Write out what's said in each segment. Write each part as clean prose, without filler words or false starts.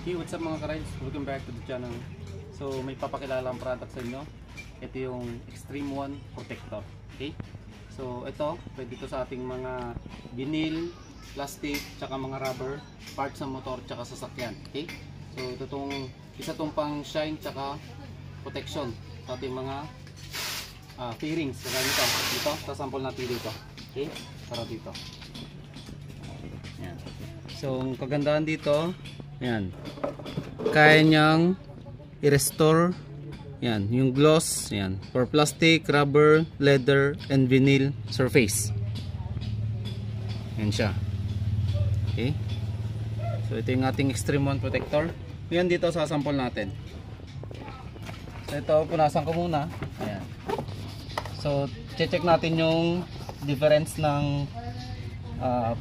Hey, what's up mga ka-rides? Welcome back to the channel. So may papakilalang product sa inyo. Ito yung Extreme One Protector. Okay? So ito, pwede ito sa ating mga vinyl, plastic, tsaka mga rubber parts ng motor tsaka sasakyan. Okay? So ito tong isa tong pang shine tsaka protection sa ating mga fairings. Kaya dito, sasample natin dito. Okay? Para dito. Yan. So ang kagandahan dito, yan, kaya niyang i-restore yan, yung gloss, yan, for plastic, rubber, leather, and vinyl surface. Yan siya. Okay. So ito yung ating Extreme One Protector. Yan dito sa sample natin. So ito, punasan ko muna. Ayan. So check natin yung difference ng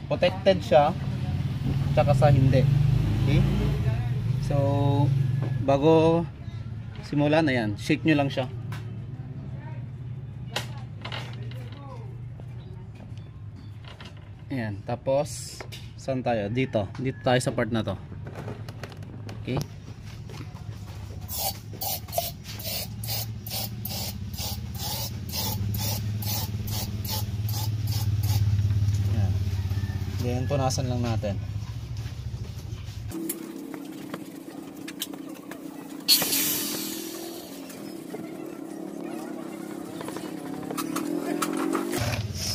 protected siya tsaka sa hindi. Okay? So bago simulan, ayan, shake nyo lang siya. Ayan, tapos saan tayo? Dito tayo sa part na to. Okay? Ayan. Then punasan lang natin.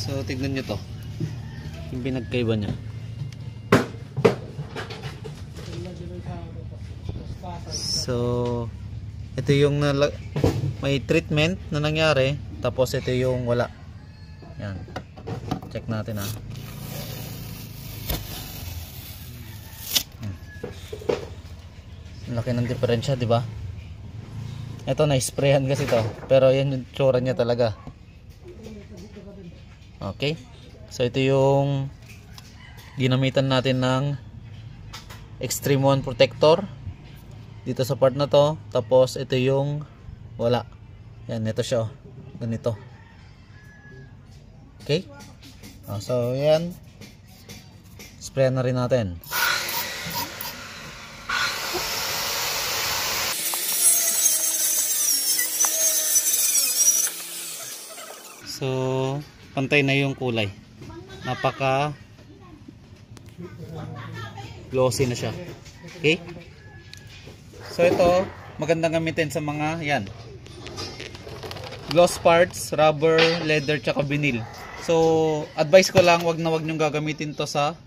So tignan nyo to, yung pinagkaiba nya. So ito yung may treatment na nangyari, tapos ito yung wala. Yan, check natin ha. Laki ng diferensya, di ba? Ito na-sprayan kasi to, pero yan yung tsura niya talaga. Okay, so ito yung ginamitan natin ng Extreme One Protector dito sa part na to. Tapos ito yung wala. Yan, ito siya, ganito. Okay, so yan, spray na rin natin. So pantay na yung kulay, napaka glossy na siya. Okay, so ito magandang gamitin sa mga yan gloss parts, rubber, leather, tsaka vinyl. So advice ko lang, wag nyong gagamitin to sa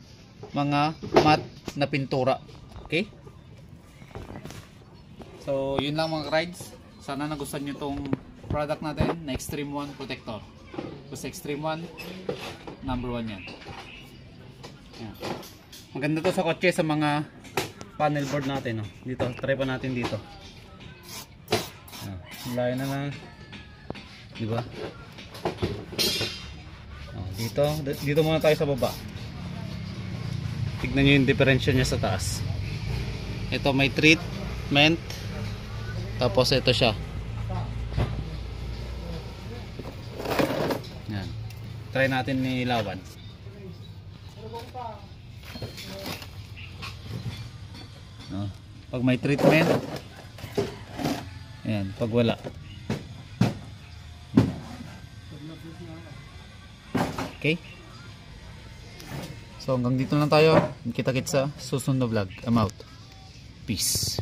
mga matte na pintura. Okay, so yun lang mga rides. Sana nagustuhan nyo tong product natin na Extreme One Protector. Kasi Extreme One, number 1 yan. Yan. Maganda to sa kotse, sa mga panel board natin. Oh. Dito, try pa natin dito. Layo na lang. Diba? Dito muna tayo sa baba. Tignan nyo yung differential niya sa taas. Ito may treatment. Tapos ito siya. Yan. Try natin nilawan. No. Pag may treatment, ayan, pag wala. Okay. So hanggang dito lang tayo. Kita-kits sa susunod na vlog. I'm out. Peace.